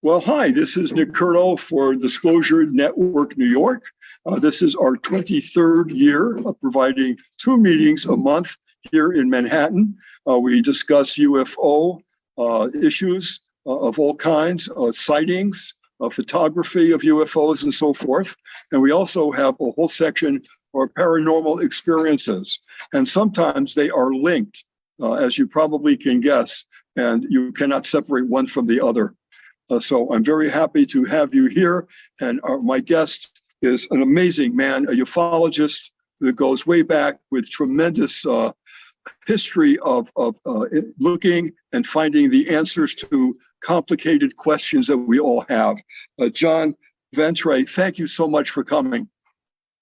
Well, hi, this is Nick Curto for Disclosure Network New York. This is our 23rd year of providing 2 meetings a month here in Manhattan. We discuss UFO issues of all kinds, sightings, photography of UFOs and so forth. And we also have a whole section for paranormal experiences. And sometimes they are linked, as you probably can guess, and you cannot separate one from the other. So I'm very happy to have you here. And my guest is an amazing man, a ufologist that goes way back with tremendous history of looking and finding the answers to complicated questions that we all have. John Ventre, thank you so much for coming.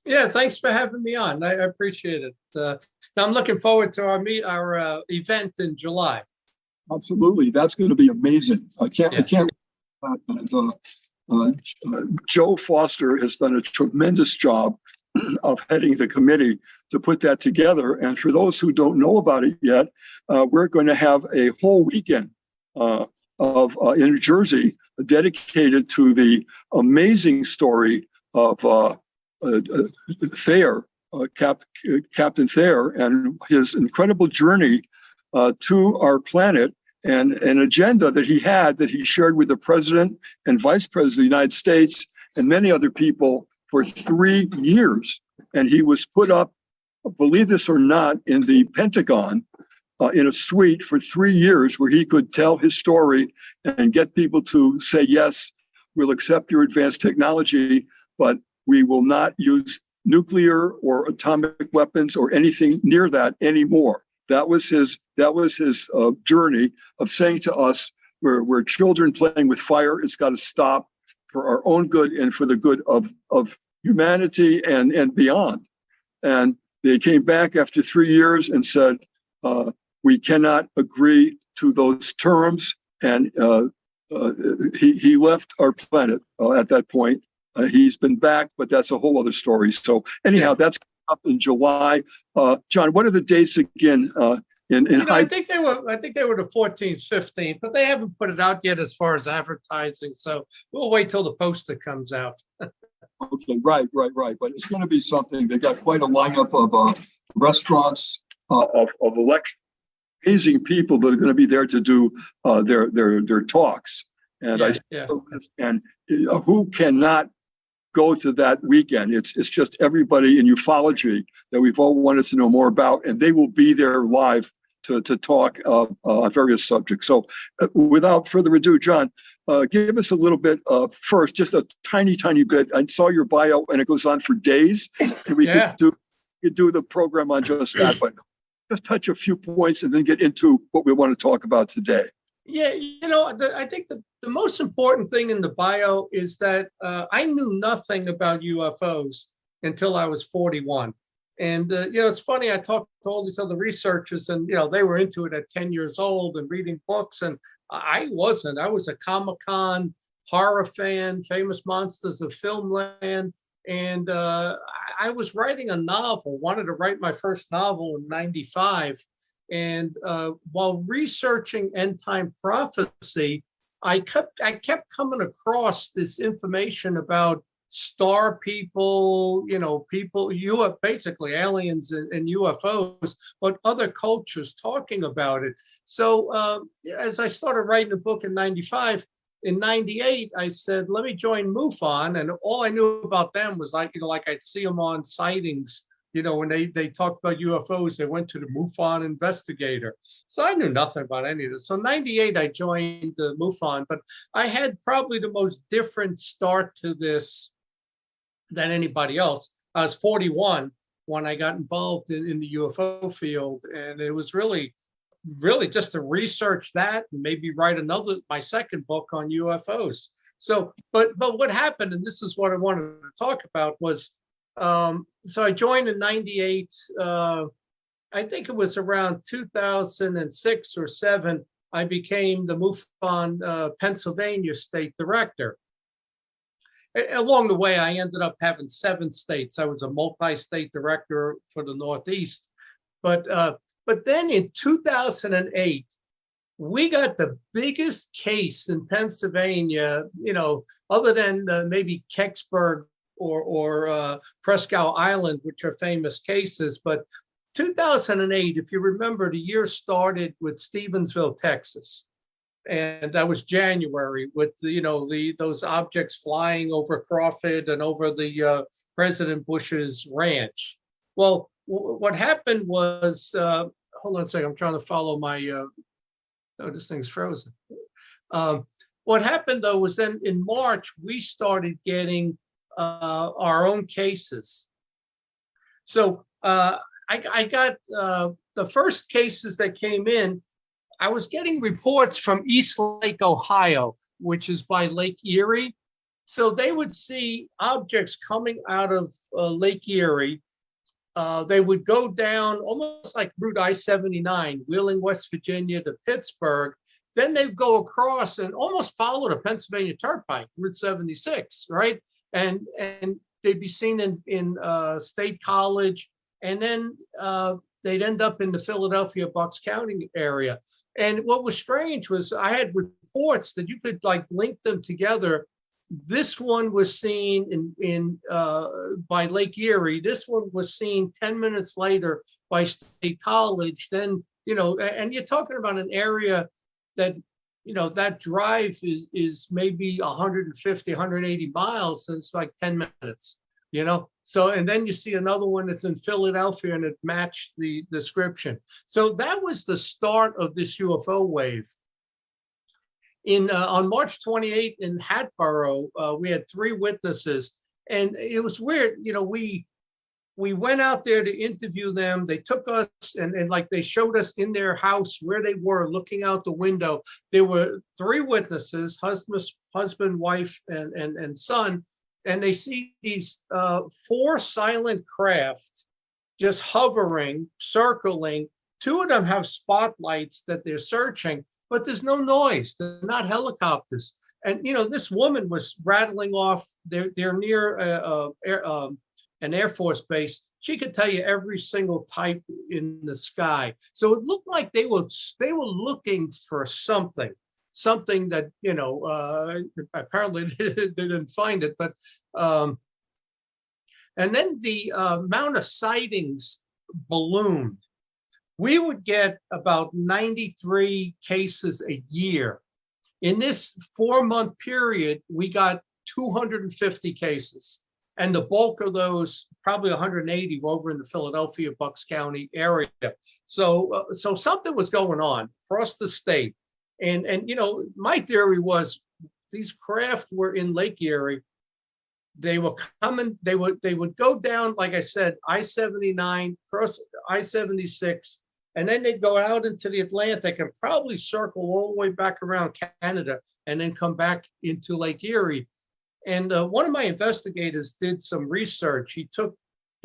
Yeah, thanks for having me on. I appreciate it. Now I'm looking forward to our event in July. Absolutely, that's going to be amazing. I can't. Joe Foster has done a tremendous job of heading the committee to put that together. And for those who don't know about it yet, we're going to have a whole weekend in New Jersey dedicated to the amazing story of Thayer, Captain Thayer, and his incredible journey to our planet, and an agenda that he had that he shared with the president and vice president of the United States and many other people for 3 years. And he was put up, believe this or not, in the Pentagon in a suite for 3 years where he could tell his story and get people to say, yes, we'll accept your advanced technology, but we will not use nuclear or atomic weapons or anything near that anymore. That was his journey of saying to us, we're children playing with fire. It's got to stop for our own good and for the good of humanity and beyond. And they came back after 3 years and said, we cannot agree to those terms. And he left our planet at that point. He's been back, but that's a whole other story. So anyhow, that's up in July. John, what are the dates again? I think they were the 14th, 15th, but they haven't put it out yet as far as advertising. So we'll wait till the poster comes out. Okay, right. But it's going to be something. They got quite a lineup of restaurants, of amazing people that are going to be there to do their talks. And who cannot go to that weekend? It's just everybody in ufology that we've all wanted to know more about, and they will be there live to talk on various subjects. So without further ado, John, give us a little bit first, just a tiny bit. I saw your bio and it goes on for days, and we could do the program on just that, but just touch a few points and then get into what we want to talk about today. Yeah, I think the most important thing in the bio is that I knew nothing about UFOs until I was 41. And, it's funny, I talked to all these other researchers and, they were into it at 10 years old and reading books. And I wasn't. I was a Comic-Con horror fan, Famous Monsters of Filmland. And I was writing a novel, wanted to write my first novel in 95. And while researching end time prophecy, I kept coming across this information about star people, basically aliens and UFOs, but other cultures talking about it. So as I started writing a book in 95, in 98, I said, let me join MUFON. And all I knew about them was like I'd see them on sightings. When they talked about UFOs, they went to the MUFON investigator. So I knew nothing about any of this. So in 98, I joined the MUFON, but I had probably the most different start to this than anybody else. I was 41 when I got involved in the UFO field. And it was really just to research that and maybe write my second book on UFOs. So, but what happened, and this is what I wanted to talk about, was so I joined in 98. I think it was around 2006 or 7. I became the MUFON Pennsylvania state director. Along the way, I ended up having 7 states. I was a multi-state director for the Northeast. But then in 2008, we got the biggest case in Pennsylvania, other than maybe Kecksburg or Presque Island, which are famous cases. But 2008, if you remember, the year started with Stevensville, Texas. And that was January with those objects flying over Crawford and over the President Bush's ranch. Well, what happened was, hold on a second, I'm trying to follow my, oh, this thing's frozen. What happened though was then in March, we started getting our own cases. So I got the first cases that came in. I was getting reports from East Lake, Ohio, which is by Lake Erie. So they would see objects coming out of Lake Erie. They would go down almost like Route I-79, Wheeling, West Virginia to Pittsburgh. Then they'd go across and almost follow the Pennsylvania Turnpike, Route 76, right? And they'd be seen in State College, and then they'd end up in the Philadelphia, Bucks County area. And what was strange was I had reports that you could like link them together. This one was seen by Lake Erie. This one was seen 10 minutes later by State College. Then, and you're talking about an area that, that drive is maybe 150, 180 miles, and it's like 10 minutes, So, and then you see another one that's in Philadelphia and it matched the description. So that was the start of this UFO wave. On March 28th in Hatboro, we had 3 witnesses, and it was weird. We went out there to interview them. They took us and like they showed us in their house where they were looking out the window. There were 3 witnesses, husband, wife, and son. And they see these 4 silent craft just hovering, circling. 2 of them have spotlights that they're searching, but there's no noise. They're not helicopters. And, this woman was rattling off. They're near an Air Force base. She could tell you every single type in the sky. So it looked like they were looking for something that, apparently they didn't find it. But, and then the amount of sightings ballooned. We would get about 93 cases a year. In this 4-month period, we got 250 cases. And the bulk of those, probably 180, were over in the Philadelphia, Bucks County area. So something was going on across the state. And my theory was these craft were in Lake Erie. They were coming, they would go down, like I said, I-79, cross I-76, and then they'd go out into the Atlantic and probably circle all the way back around Canada and then come back into Lake Erie. And one of my investigators did some research.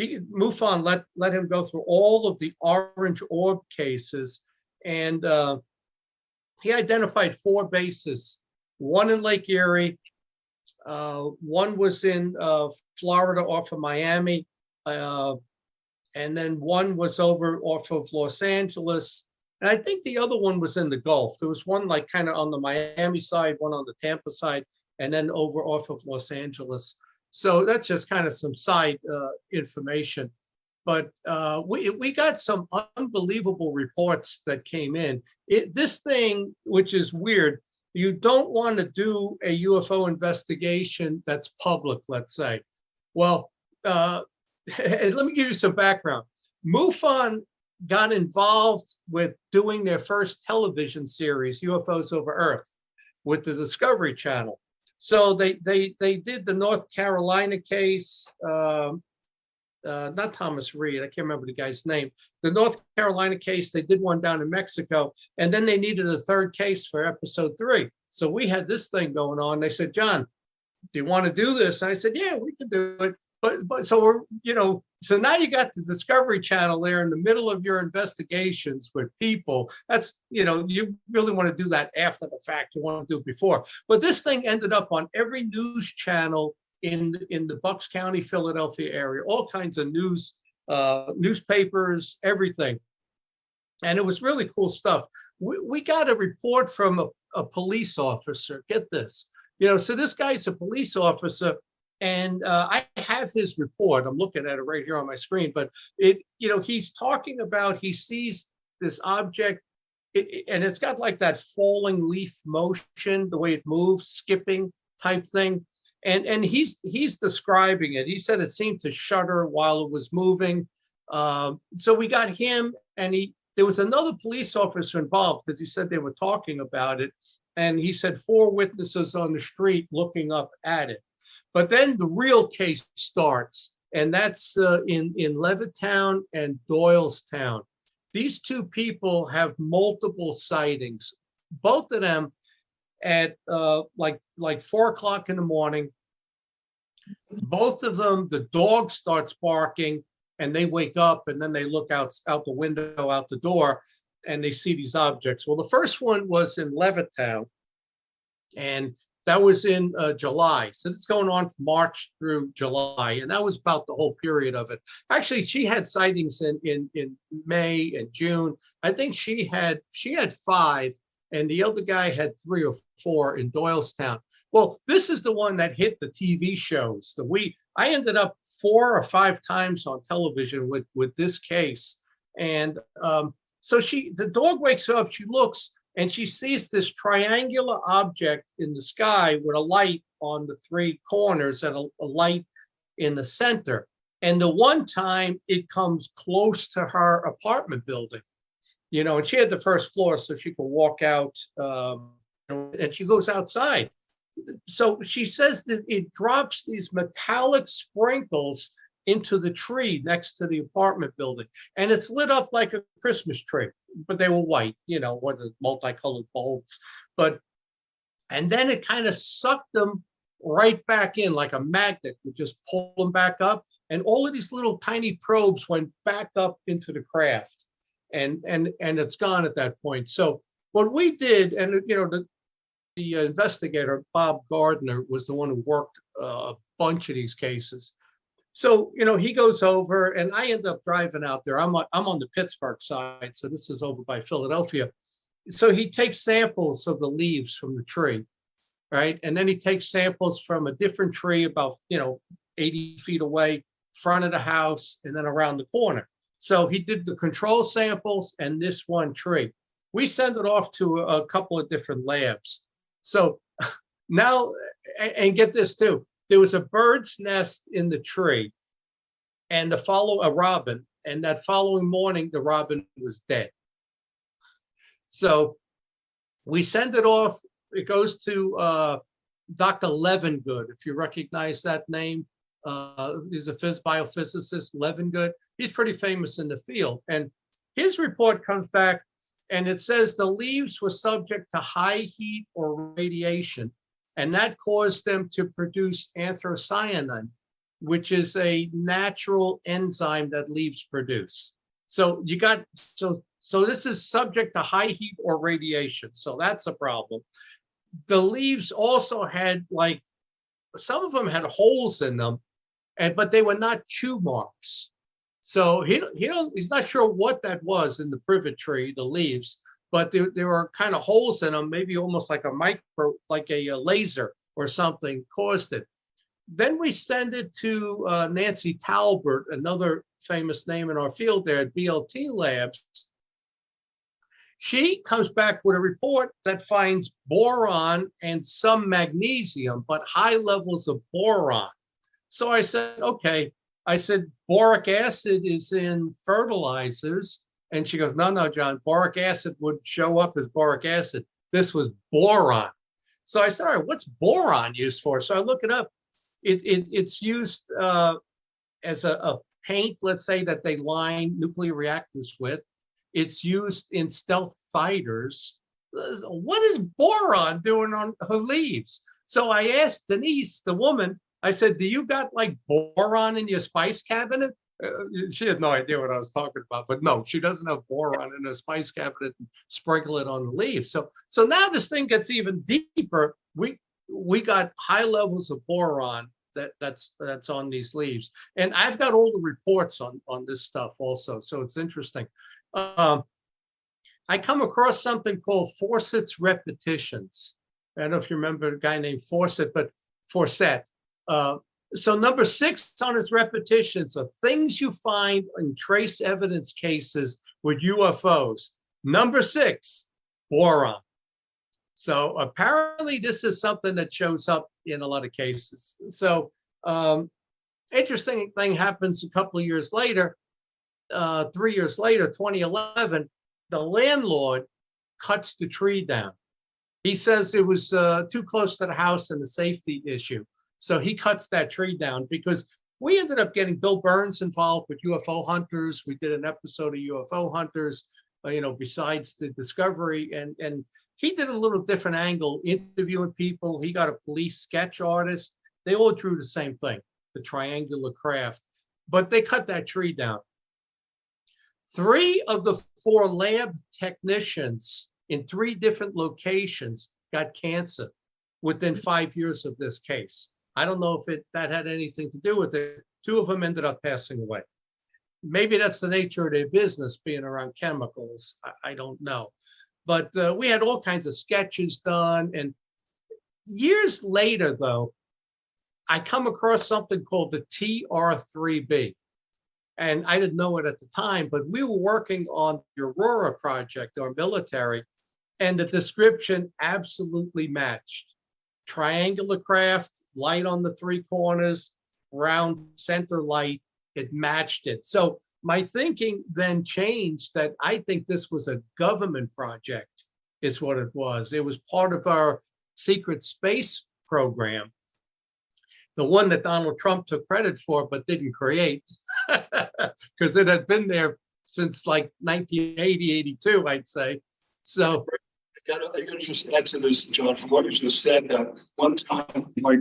MUFON let him go through all of the orange orb cases, and he identified 4 bases. 1 in Lake Erie, 1 was in Florida off of Miami, and then 1 was over off of Los Angeles. And I think the other one was in the Gulf. There was one like kind of on the Miami side, 1 on the Tampa side, and then over off of Los Angeles. So that's just kind of some side information. But we got some unbelievable reports that came in. This thing, which is weird, you don't want to do a UFO investigation that's public, let's say. Well, let me give you some background. MUFON got involved with doing their first television series, UFOs Over Earth, with the Discovery Channel. So they did the North Carolina case, not Thomas Reed, I can't remember the guy's name. The North Carolina case, they did one down in Mexico, and then they needed a 3rd case for episode 3. So we had this thing going on. They said, John, do you want to do this? And I said, yeah, we can do it. But so we're, so now you got the Discovery Channel there in the middle of your investigations with people. That's, you really want to do that after the fact. You want to do it before. But this thing ended up on every news channel in the Bucks County, Philadelphia area, all kinds of newspapers, everything. And it was really cool stuff. We got a report from a police officer. Get this, so this guy's a police officer, and I have his report. I'm looking at it right here on my screen, but he's talking about, he sees this object, and it's got like that falling leaf motion, the way it moves, skipping type thing. And he's describing it. He said it seemed to shudder while it was moving. So we got him, and there was another police officer involved because he said they were talking about it. And he said 4 witnesses on the street looking up at it. But then the real case starts, and that's in Levittown and Doylestown. These 2 people have multiple sightings, both of them at like 4 o'clock in the morning. Both of them, the dog starts barking, and they wake up, and then they look out the window, out the door, and they see these objects. Well, the first one was in Levittown, and that was in July. So it's going on from March through July, and that was about the whole period of it. Actually, she had sightings in May and June. I think she had 5, and the other guy had 3 or 4 in Doylestown. Well, this is the one that hit the TV shows. I ended up 4 or 5 times on television with this case. And so the dog wakes up, she looks, and she sees this triangular object in the sky with a light on the 3 corners and a light in the center. And the one time it comes close to her apartment building, and she had the first floor, so she could walk out, and she goes outside. So she says that it drops these metallic sprinkles into the tree next to the apartment building, and it's lit up like a Christmas tree, but they were white, with the multicolored bulbs. And then it kind of sucked them right back in like a magnet, would just pull them back up, and all of these little tiny probes went back up into the craft, and it's gone at that point. So what we did, and the investigator, Bob Gardner, was the one who worked a bunch of these cases. So, he goes over, and I end up driving out there. I'm on the Pittsburgh side, so this is over by Philadelphia. So he takes samples of the leaves from the tree, right? And then he takes samples from a different tree about, 80 feet away, front of the house, and then around the corner. So he did the control samples and this one tree. We send it off to a couple of different labs. So now, and get this too, there was a bird's nest in the tree, and a robin, and that following morning, the robin was dead. So we send it off. It goes to Dr. Levengood, if you recognize that name. He's a biophysicist, Levengood. He's pretty famous in the field. And his report comes back, and it says the leaves were subject to high heat or radiation, and that caused them to produce anthocyanin, which is a natural enzyme that leaves produce. So this is subject to high heat or radiation. So that's a problem. The leaves also had, like, some of them had holes in them, but they were not chew marks. So he's not sure what that was in the privet tree, the leaves, but there were kind of holes in them, maybe almost like a laser or something caused it. Then we send it to Nancy Talbert, another famous name in our field there at BLT Labs. She comes back with a report that finds boron and some magnesium, but high levels of boron. So I said, okay. I said, boric acid is in fertilizers. And she goes, no, John, boric acid would show up as boric acid. This was boron. So I said, all right, what's boron used for? So I look it up. It's used as a paint, let's say, that they line nuclear reactors with. It's used in stealth fighters. What is boron doing on her leaves? So I asked Denise, the woman, I said, do you got like boron in your spice cabinet? She had no idea what I was talking about, but no, she doesn't have boron in her spice cabinet and sprinkle it on the leaves. So now this thing gets even deeper. We got high levels of boron that's on these leaves. And I've got all the reports on this stuff also. So it's interesting. I come across something called Fawcett's repetitions. I don't know if you remember a guy named Fawcett, but Fawcett. So number 6 on his repetitions are things you find in trace evidence cases with UFOs. Number 6, boron. So apparently this is something that shows up in a lot of cases. So interesting thing happens a couple of years later, 3 years later, 2011, the landlord cuts the tree down. He says it was too close to the house and a safety issue. So he cuts that tree down because we ended up getting Bill Burns involved with UFO hunters. We did an episode of UFO hunters, besides the discovery. And he did a little different angle, interviewing people. He got a police sketch artist. They all drew the same thing, the triangular craft, but they cut that tree down. 3 of the 4 lab technicians in 3 different locations got cancer within 5 years of this case. I don't know if that had anything to do with it. 2 of them ended up passing away. Maybe that's the nature of their business, being around chemicals. I don't know. But we had all kinds of sketches done. And years later, though, I come across something called the TR3B. And I didn't know it at the time, but we were working on the Aurora project, our military, and the description absolutely matched. Triangular craft, light on the 3 corners, round center light, it matched it. So my thinking then changed that I think this was a government project, is what it was. It was part of our secret space program, the one that Donald Trump took credit for but didn't create, because it had been there since like 1980, 82, I'd say. So I gotta just add to this, John, from what you just said, that one time my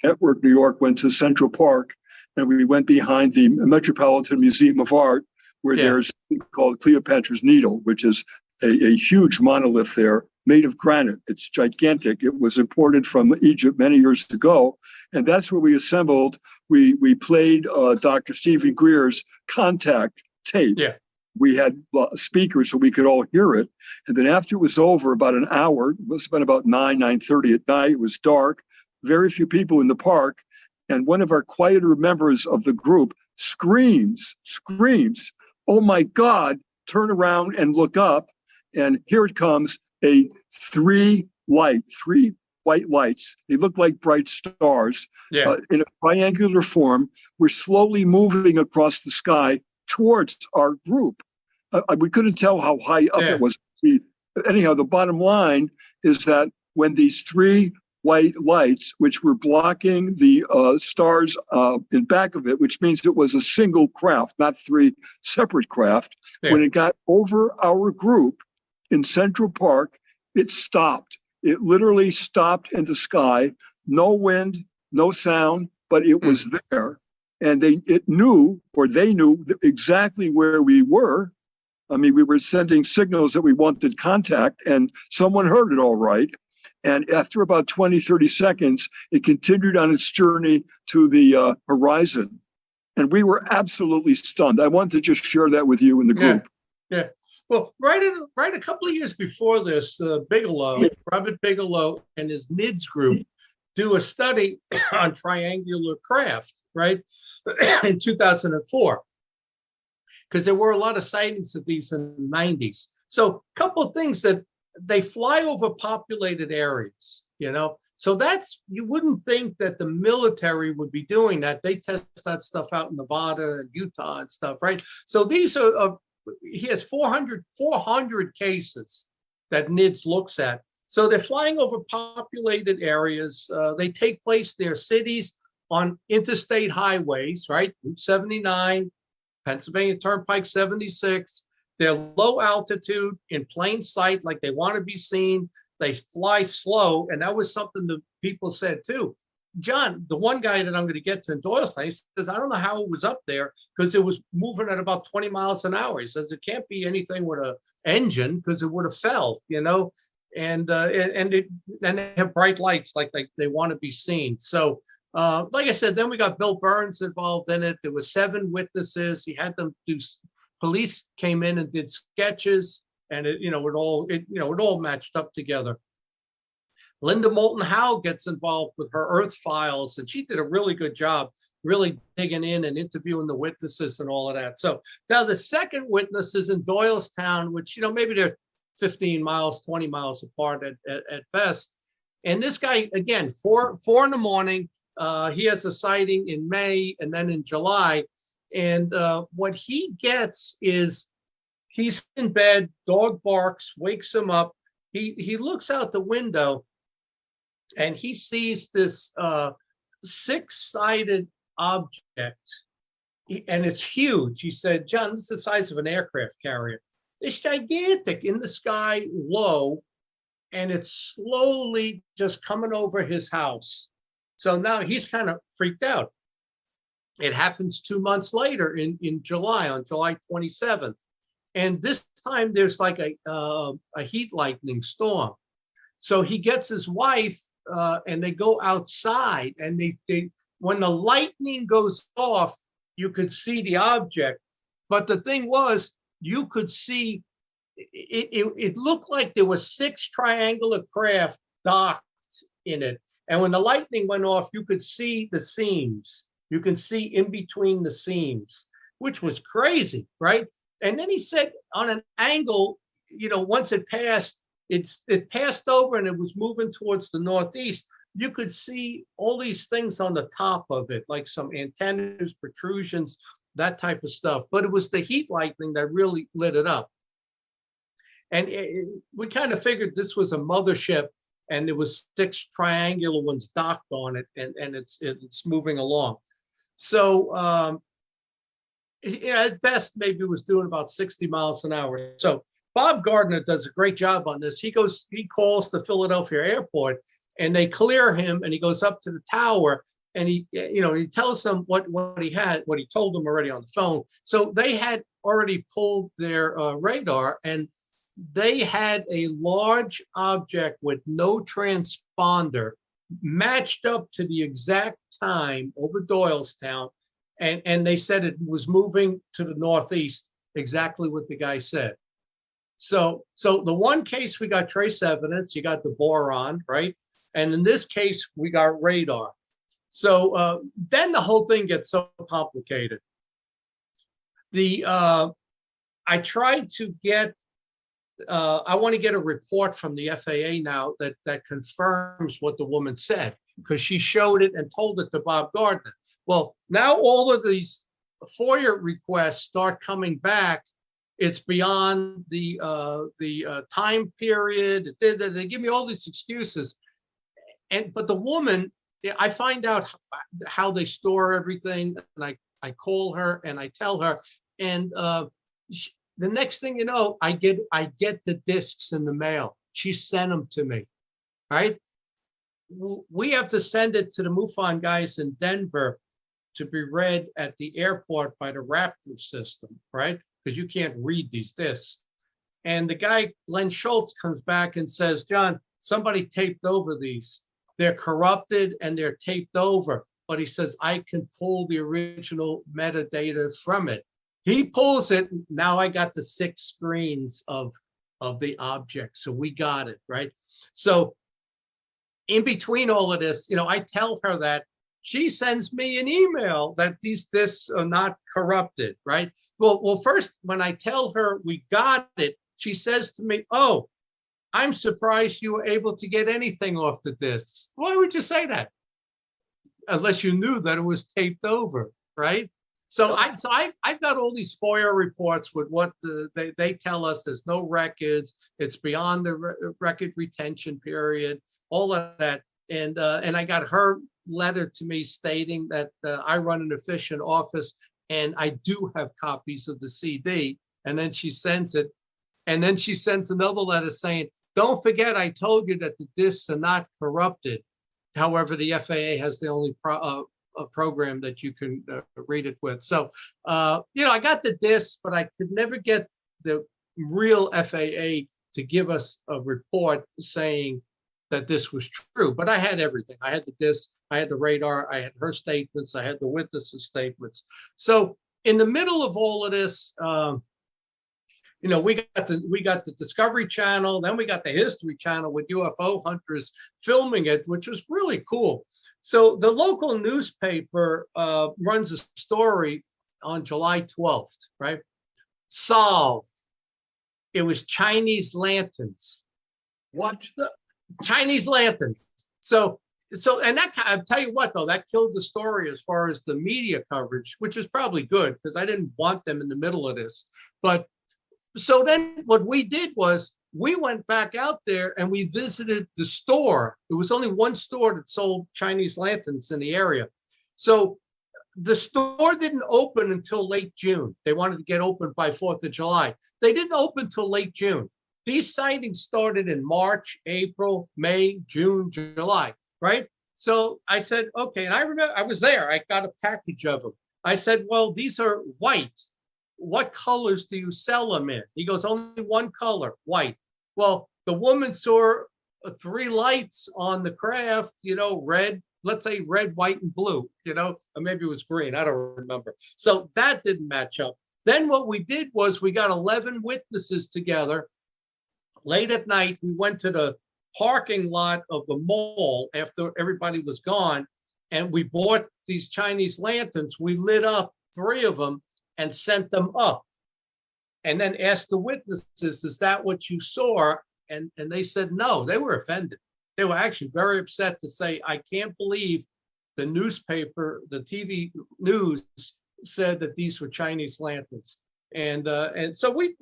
network New York went to Central Park, and we went behind the Metropolitan Museum of Art, where there's something called Cleopatra's Needle, which is a huge monolith there made of granite. It's gigantic. It was imported from Egypt many years ago, and that's where we assembled. We played Dr. Stephen Greer's Contact tape. yeah, We had speakers so we could all hear it. And then after it was over, about an hour, it must have been about 9:30 at night, it was dark, very few people in the park. And one of our quieter members of the group screams, "Oh my God," turn around and look up. And here it comes, three white lights. They look like bright stars in a triangular form. We're slowly moving across the sky towards our group. We couldn't tell how high up it was. Anyhow, the bottom line is that when these 3 white lights, which were blocking the stars in back of it, which means it was a single craft, not 3 separate craft, when it got over our group in Central Park, it stopped. It literally stopped in the sky. No wind, no sound, but it was there. And they knew exactly where we were. I mean, we were sending signals that we wanted contact, and someone heard it all right. And after about 20, 30 seconds, it continued on its journey to the horizon. And we were absolutely stunned. I wanted to just share that with you in the group. Yeah. Well, right a couple of years before this, Robert Bigelow and his NIDS group do a study on triangular craft, right, in 2004, because there were a lot of sightings of these in the 90s. So a couple of things that they fly over populated areas, so you wouldn't think that the military would be doing that. They test that stuff out in Nevada and Utah and stuff, right? So these are, he has 400 cases that NIDS looks at. So they're flying over populated areas. They take place near cities on interstate highways, right? Route 79, Pennsylvania Turnpike 76. They're low altitude, in plain sight, like they want to be seen. They fly slow. And that was something that people said too. John, the one guy that I'm going to get to in Doylestown, he says, I don't know how it was up there because it was moving at about 20 miles an hour. He says it can't be anything with an engine because it would have fell, and they have bright lights like they want to be seen. So like I said, then we got Bill Burns involved in it. There were 7 witnesses. He had them do, police came in and did sketches, and it all matched up together. Linda Moulton Howe gets involved with her Earth files, and she did a really good job, really digging in and interviewing the witnesses and all of that. So now the second witness is in Doylestown, which, maybe they're 15 miles, 20 miles apart at best. And this guy, again, four in the morning, he has a sighting in May and then in July. And what he gets is he's in bed, dog barks, wakes him up. He looks out the window and he sees this six-sided object, and it's huge. He said, John, this is the size of an aircraft carrier. It's gigantic in the sky low, and it's slowly just coming over his house. So now he's kind of freaked out. It happens 2 months later in July, on July 27th. And this time there's like a heat lightning storm. So he gets his wife and they go outside, and they when the lightning goes off, you could see the object. But the thing was, you could see, it looked like there were 6 triangular craft docked in it. And when the lightning went off, you could see the seams. You can see in between the seams, which was crazy, right? And then he said on an angle, once it passed, it passed over and it was moving towards the northeast. You could see all these things on the top of it, like some antennas, protrusions, that type of stuff. But it was the heat lightning that really lit it up. And we kind of figured this was a mothership, and there was 6 triangular ones docked on it, and it's moving along. So at best, maybe it was doing about 60 miles an hour. So Bob Gardner does a great job on this. He calls the Philadelphia airport, and they clear him, and he goes up to the tower, and he tells them what he told them already on the phone. So they had already pulled their radar, and they had a large object with no transponder matched up to the exact time over Doylestown. And they said it was moving to the northeast, exactly what the guy said. So the one case we got trace evidence, you got the boron, right? And in this case, we got radar. So then the whole thing gets so complicated. I tried to get, I want to get a report from the FAA now that confirms what the woman said, because she showed it and told it to Bob Gardner. Well, now all of these FOIA requests start coming back. It's beyond the time period. They give me all these excuses, but the woman, I find out how they store everything, and I call her and I tell her, and the next thing you know, I get the discs in the mail. She sent them to me, right? We have to send it to the MUFON guys in Denver to be read at the airport by the Raptor system, right? Because you can't read these discs. And the guy, Glenn Schultz, comes back and says, John, somebody taped over these. They're corrupted and they're taped over. But he says, I can pull the original metadata from it. He pulls it. Now I got the 6 screens of the object. So we got it, right? So in between all of this, I tell her that. She sends me an email that these discs are not corrupted, right? Well, first, when I tell her we got it, she says to me, oh, I'm surprised you were able to get anything off the discs. Why would you say that? Unless you knew that it was taped over, right? So I've got all these FOIA reports with what they tell us. There's no records. It's beyond the record retention period, all of that. And I got her letter to me stating that I run an efficient office and I do have copies of the CD. And then she sends it. And then she sends another letter saying, don't forget, I told you that the discs are not corrupted. However, the FAA has the only program that you can read it with. So, I got the discs, but I could never get the real FAA to give us a report saying that this was true. But I had everything. I had the disc, I had the radar, I had her statements, I had the witnesses' statements. So in the middle of all of this, we got the Discovery Channel, then we got the History Channel with UFO hunters filming it, which was really cool. So the local newspaper runs a story on July 12th, right? Solved. It was Chinese lanterns. What? Chinese lanterns. So, and that, I'll tell you what, though, that killed the story as far as the media coverage, which is probably good because I didn't want them in the middle of this. But so then what we did was we went back out there and we visited the store. There was only one store that sold Chinese lanterns in the area. So the store didn't open until late June. They wanted to get open by 4th of July. They didn't open until late June. These sightings started in March, April, May, June, July, right? So I said, okay. And I remember I was there. I got a package of them. I said, well, these are white. What colors do you sell them in? He goes, only one color, white. Well, the woman saw 3 lights on the craft, red, let's say red, white, and blue, or maybe it was green. I don't remember. So that didn't match up. Then what we did was we got 11 witnesses together. Late at night, we went to the parking lot of the mall after everybody was gone, and we bought these Chinese lanterns. We lit up 3 of them and sent them up, and then asked the witnesses, is that what you saw? And they said no. They were offended. They were actually very upset to say, I can't believe the newspaper, the TV news said that these were Chinese lanterns. And so we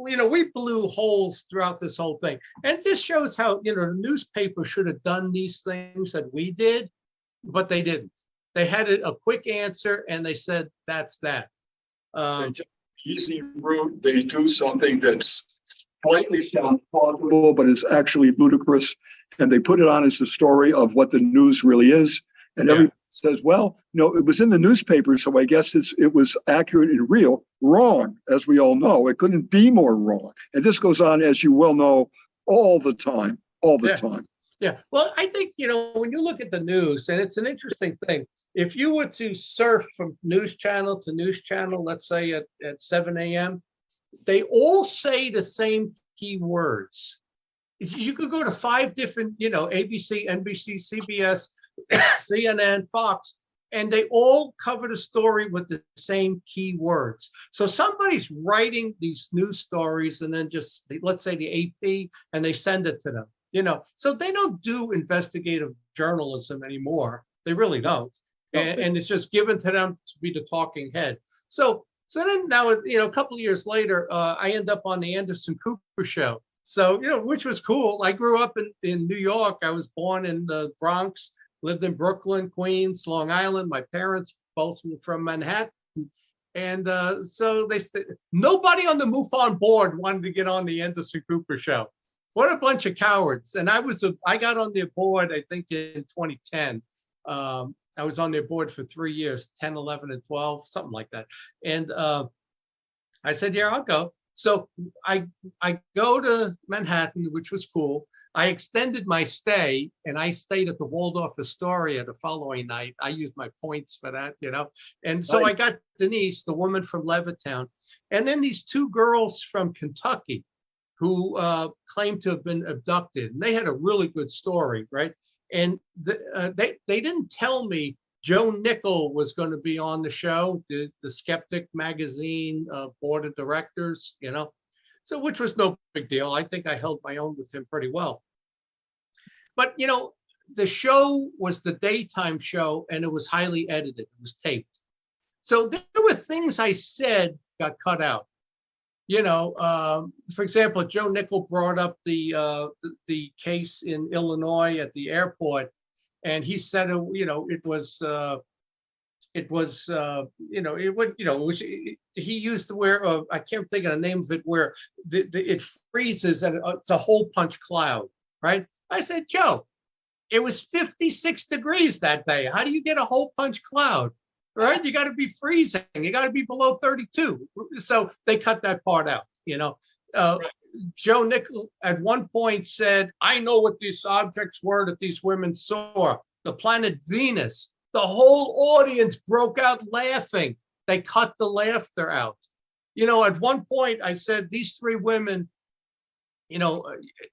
blew holes throughout this whole thing. And it just shows how, the newspaper should have done these things that we did, but they didn't. They had a quick answer and they said, that's that. Easy route. They do something that's slightly sounds plausible, but it's actually ludicrous. And they put it on as the story of what the news really is. And everybody says, well, it was in the newspaper, so I guess it was accurate and real. Wrong, as we all know. It couldn't be more wrong. And this goes on, as you well know, all the time. Yeah. Well, I think, when you look at the news, and it's an interesting thing, if you were to surf from news channel to news channel, let's say at 7 a.m., they all say the same key words. You could go to 5 different, ABC, NBC, CBS, CNN, Fox, and they all cover the story with the same key words. So somebody's writing these news stories and then just, let's say the AP, and they send it to them, So they don't do investigative journalism anymore. They really don't. And it's just given to them to be the talking head. So then now, a couple of years later, I end up on the Anderson Cooper show. So, which was cool. I grew up in New York. I was born in the Bronx, lived in Brooklyn, Queens, Long Island. My parents both were from Manhattan. And so they said, nobody on the MUFON board wanted to get on the Anderson Cooper show. What a bunch of cowards. And I got on their board, I think in 2010. I was on their board for 3 years, 10, 11, and 12, something like that. And I said, yeah, I'll go. So I go to Manhattan, which was cool. I extended my stay and I stayed at the Waldorf Astoria the following night. I used my points for that, And so I got Denise, the woman from Levittown, and then these 2 girls from Kentucky who claimed to have been abducted. And they had a really good story, right? And they didn't tell me Joe Nickel was going to be on the show, the Skeptic magazine board of directors, so which was no big deal. I think I held my own with him pretty well. But, the show was the daytime show and it was highly edited. It was taped. So there were things I said got cut out. For example, Joe Nickel brought up the case in Illinois at the airport, and he said, he used the word, I can't think of the name of it, where it freezes and it's a hole punch cloud, right? I said, Joe, it was 56 degrees that day. How do you get a hole punch cloud? Right? You got to be freezing. You got to be below 32. So they cut that part out, Joe Nickel at one point said, I know what these objects were that these women saw. The planet Venus. The whole audience broke out laughing. They cut the laughter out. At one point I said these three women,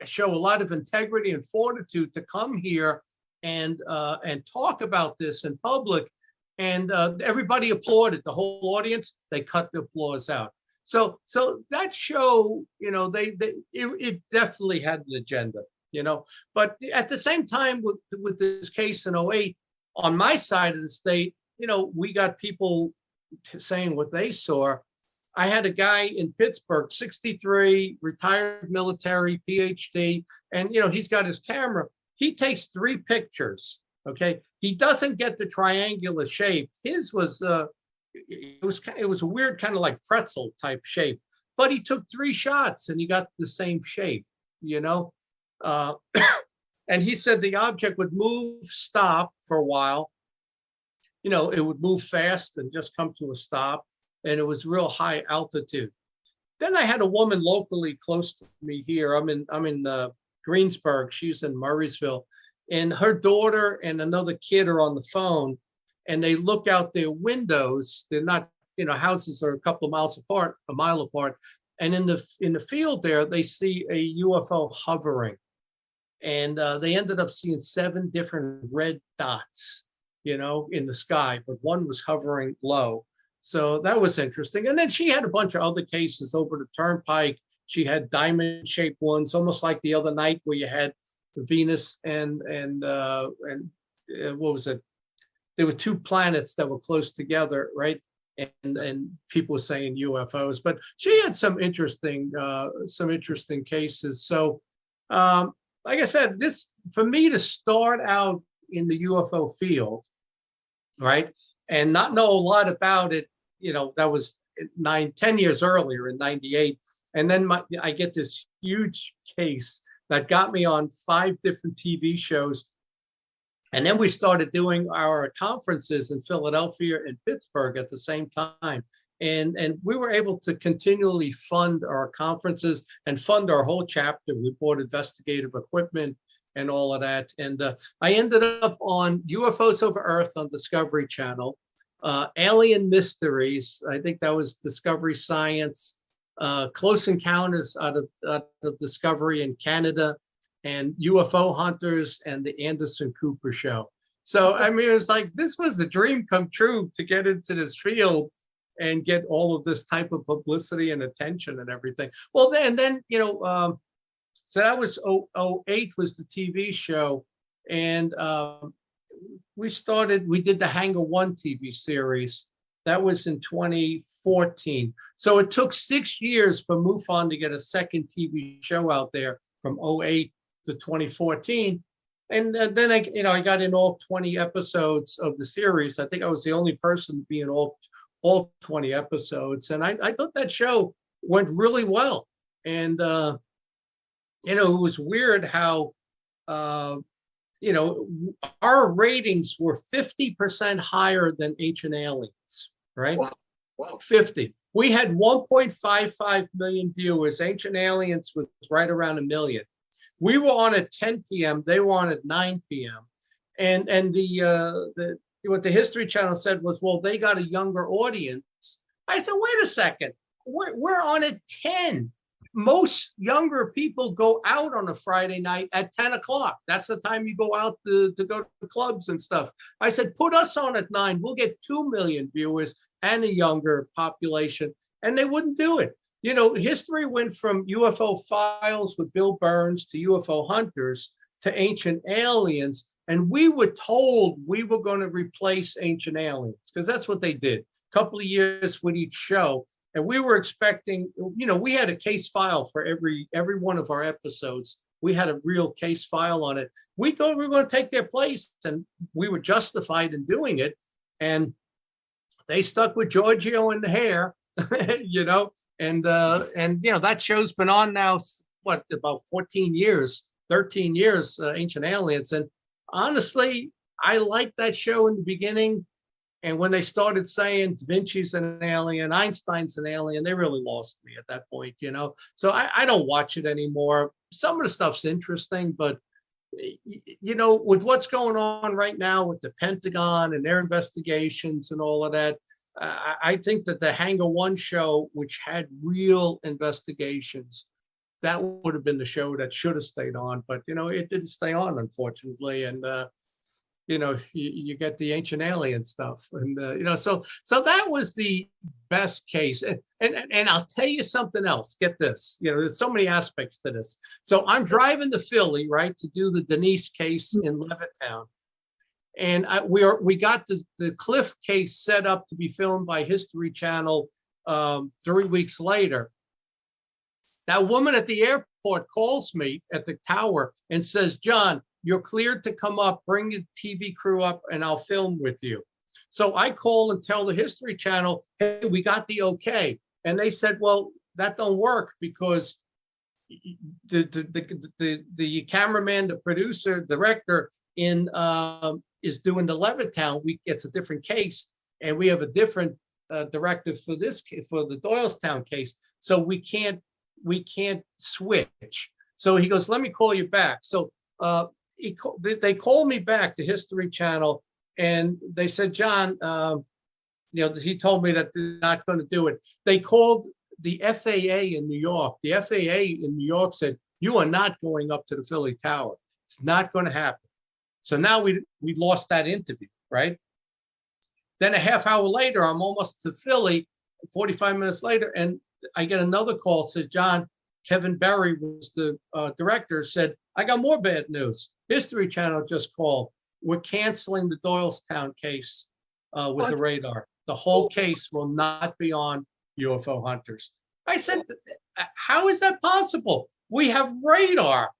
show a lot of integrity and fortitude to come here and talk about this in public. And everybody applauded. The whole audience, they cut the applause out. So that show, it definitely had an agenda, But at the same time, with this case in '08, on my side of the state, we got people saying what they saw. I had a guy in Pittsburgh, 63, retired military, PhD, and he's got his camera. He takes 3 pictures. Okay, he doesn't get the triangular shape. His was it was a weird kind of like pretzel type shape, but he took 3 shots and he got the same shape. And he said the object would move, stop for a while. It would move fast and just come to a stop. And it was real high altitude. Then I had a woman locally close to me here. I'm in Greensburg. She's in Murraysville, and her daughter and another kid are on the phone, and they look out their windows. They're not, houses are a couple of miles apart, a mile apart, and in the field there, they see a UFO hovering, and they ended up seeing 7 different red dots, in the sky, but one was hovering low. So that was interesting. And then she had a bunch of other cases over the turnpike. She had diamond-shaped ones, almost like the other night where you had Venus and what was it? There were 2 planets that were close together, right? And people were saying UFOs. But she had some interesting cases. So, like I said, this for me to start out in the UFO field, right? And not know a lot about it, that was 10 years earlier in '98. And then I get this huge case that got me on 5 different TV shows. And then we started doing our conferences in Philadelphia and Pittsburgh at the same time. And we were able to continually fund our conferences and fund our whole chapter. We bought investigative equipment and all of that. And I ended up on UFOs Over Earth on Discovery Channel, Alien Mysteries, I think that was Discovery Science, Close Encounters out of Discovery in Canada, and UFO Hunters and the Anderson Cooper Show. So, I mean, it was like, this was a dream come true to get into this field and get all of this type of publicity and attention and everything. Well, then, so that was '08 was the TV show. And we did the Hangar One TV series. That was in 2014. So it took 6 years for MUFON to get a second TV show out there from '08 to 2014. And then I got in all 20 episodes of the series. I think I was the only person to be in all 20 episodes. And I thought that show went really well. And, it was weird how, our ratings were 50% higher than Ancient Aliens, right? Wow. 50. We had 1.55 million viewers. Ancient Aliens was right around 1 million. We were on at 10 p.m. They were on at 9 p.m. And what the History Channel said was, well, they got a younger audience. I said, wait a second, we're on at 10. Most younger people go out on a Friday night at 10 o'clock. That's the time you go out to go to clubs and stuff. I said, put us on at 9. We'll get 2 million viewers and a younger population. And they wouldn't do it. History went from UFO Files with Bill Burns to UFO Hunters to Ancient Aliens. And we were told we were going to replace Ancient Aliens because that's what they did. A couple of years with each show. And we were expecting, we had a case file for every one of our episodes. We had a real case file on it. We thought we were going to take their place, and we were justified in doing it. And they stuck with Giorgio and the hair, and that show's been on now, about 14 years, 13 years, Ancient Aliens. And honestly, I liked that show in the beginning. And when they started saying Da Vinci's an alien, Einstein's an alien, they really lost me at that point, So I don't watch it anymore. Some of the stuff's interesting, but, with what's going on right now with the Pentagon and their investigations and all of that, I think that the Hangar One show, which had real investigations, that would have been the show that should have stayed on, but it didn't stay on, unfortunately. And you get the ancient alien stuff, and so that was the best case. And I'll tell you something else. Get this, there's so many aspects to this. So I'm driving to Philly, right, to do the Denise case in Levittown, and we got the Cliff case set up to be filmed by History Channel 3 weeks later. That woman at the airport calls me at the tower and says, "John, you're cleared to come up, bring your TV crew up, and I'll film with you." So I call and tell the History Channel, "Hey, we got the okay." And they said, "Well, that don't work because the cameraman, the producer, director is doing the Levittown. It's a different case, and we have a different directive for the Doylestown case. So we can't switch." So he goes, "Let me call you back." So they called me back to History Channel, and they said, "John, he told me that they're not going to do it." They called the FAA in New York. The FAA in New York said, "You are not going up to the Philly Tower. It's not going to happen." So now we lost that interview, right? Then a half hour later, I'm almost to Philly, 45 minutes later, and I get another call, says, "John, Kevin Berry was the director, said, I got more bad news. History Channel just called. We're canceling the Doylestown case with the radar. The whole case will not be on UFO hunters." I said, "How is that possible? We have radar."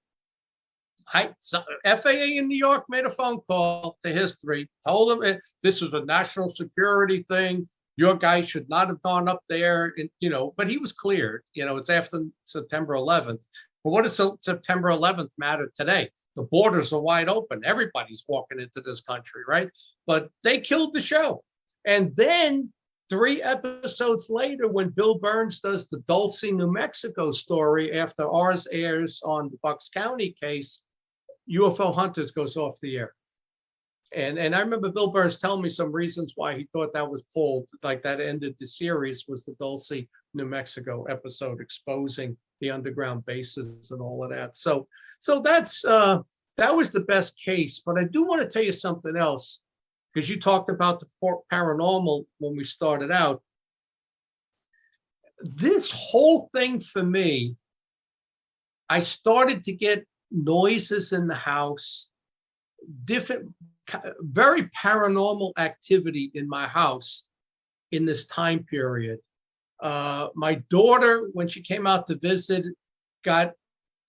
FAA in New York made a phone call to History, told them this is a national security thing. Your guy should not have gone up there, and but he was cleared. It's after September 11th. But what does September 11th matter today? The borders are wide open. Everybody's walking into this country, right? But they killed the show. And then 3 episodes later, when Bill Burns does the Dulce, New Mexico story after ours airs on the Bucks County case, UFO Hunters goes off the air. And I remember Bill Burns telling me some reasons why he thought that was pulled, like that ended the series, was the Dulce, New Mexico episode exposing the underground bases and all of that. So that's that was the best case. But I do want to tell you something else, because you talked about the paranormal when we started out. This whole thing for me, I started to get noises in the house, different, very paranormal activity in my house in this time period. My daughter, when she came out to visit, got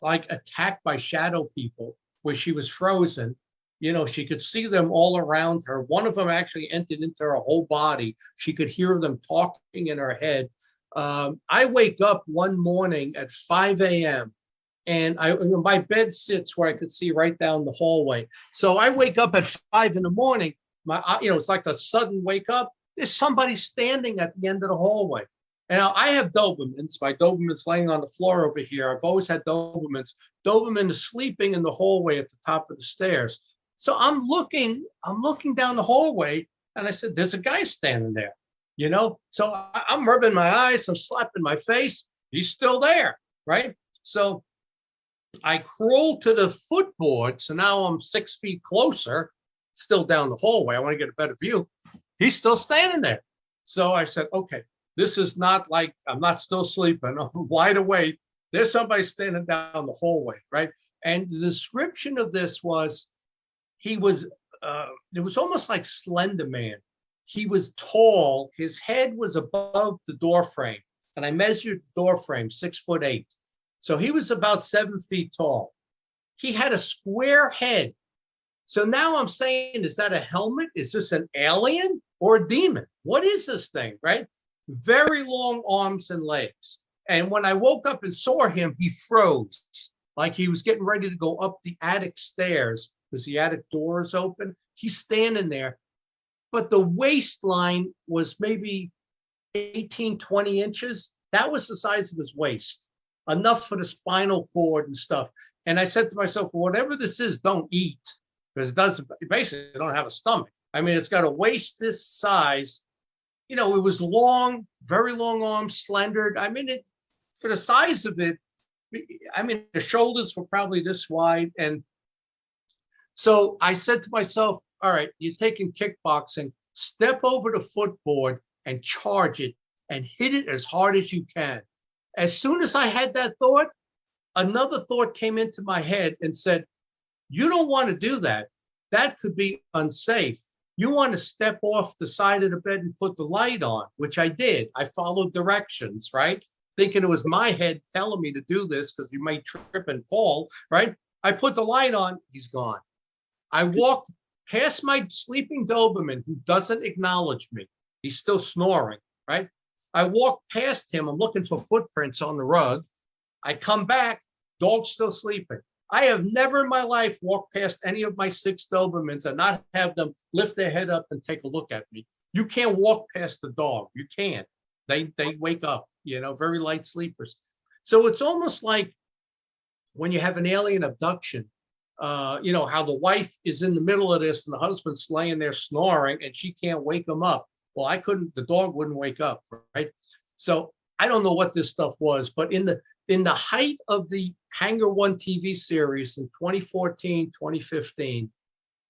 like attacked by shadow people where she was frozen. She could see them all around her. One of them actually entered into her whole body. She could hear them talking in her head. I wake up one morning at 5 a.m. and my bed sits where I could see right down the hallway. So I wake up at 5 in the morning. It's like a sudden wake up. There's somebody standing at the end of the hallway. And I have Dobermans. My Doberman's laying on the floor over here. I've always had Dobermans. Doberman is sleeping in the hallway at the top of the stairs. So I'm looking down the hallway, and I said, "There's a guy standing there." So I'm rubbing my eyes, I'm slapping my face. He's still there, right? So I crawl to the footboard. So now I'm 6 feet closer, still down the hallway. I want to get a better view. He's still standing there. So I said, okay, this is not like I'm not still sleeping. I'm wide awake. There's somebody standing down the hallway, right? And the description of this was, it was almost like Slender Man. He was tall. His head was above the door frame. And I measured the door frame, 6'8". So he was about 7 feet tall. He had a square head. So now I'm saying, is that a helmet? Is this an alien or a demon? What is this thing, right? Very long arms and legs. And when I woke up and saw him, he froze, like he was getting ready to go up the attic stairs because the attic door is open. He's standing there, but the waistline was maybe 18, 20 inches. That was the size of his waist, enough for the spinal cord and stuff. And I said to myself, whatever this is, don't eat, because it basically don't have a stomach. I mean, it's got a waist this size. it was long, very long arms, slender. I mean, for the size of it, I mean, the shoulders were probably this wide. And so I said to myself, all right, you're taking kickboxing, step over the footboard and charge it and hit it as hard as you can. As soon as I had that thought, another thought came into my head and said, you don't want to do that. That could be unsafe. You want to step off the side of the bed and put the light on, which I did. I followed directions, right? Thinking it was my head telling me to do this because you may trip and fall, right? I put the light on, he's gone. I walk past my sleeping Doberman who doesn't acknowledge me. He's still snoring, right? I walk past him. I'm looking for footprints on the rug. I come back, dog's still sleeping. I have never in my life walked past any of my 6 Dobermans and not have them lift their head up and take a look at me. You can't walk past the dog. You can't. They wake up, very light sleepers. So it's almost like when you have an alien abduction, how the wife is in the middle of this and the husband's laying there snoring and she can't wake him up. Well, the dog wouldn't wake up, right? So I don't know what this stuff was, but in the height of the Hangar One TV series in 2014, 2015,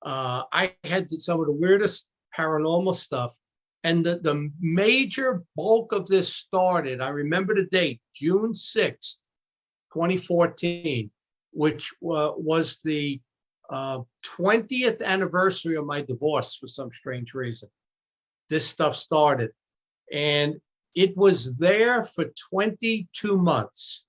I had some of the weirdest paranormal stuff. And the major bulk of this started, I remember the date, June 6th, 2014, which was the 20th anniversary of my divorce for some strange reason. This stuff started. And it was there for 22 months.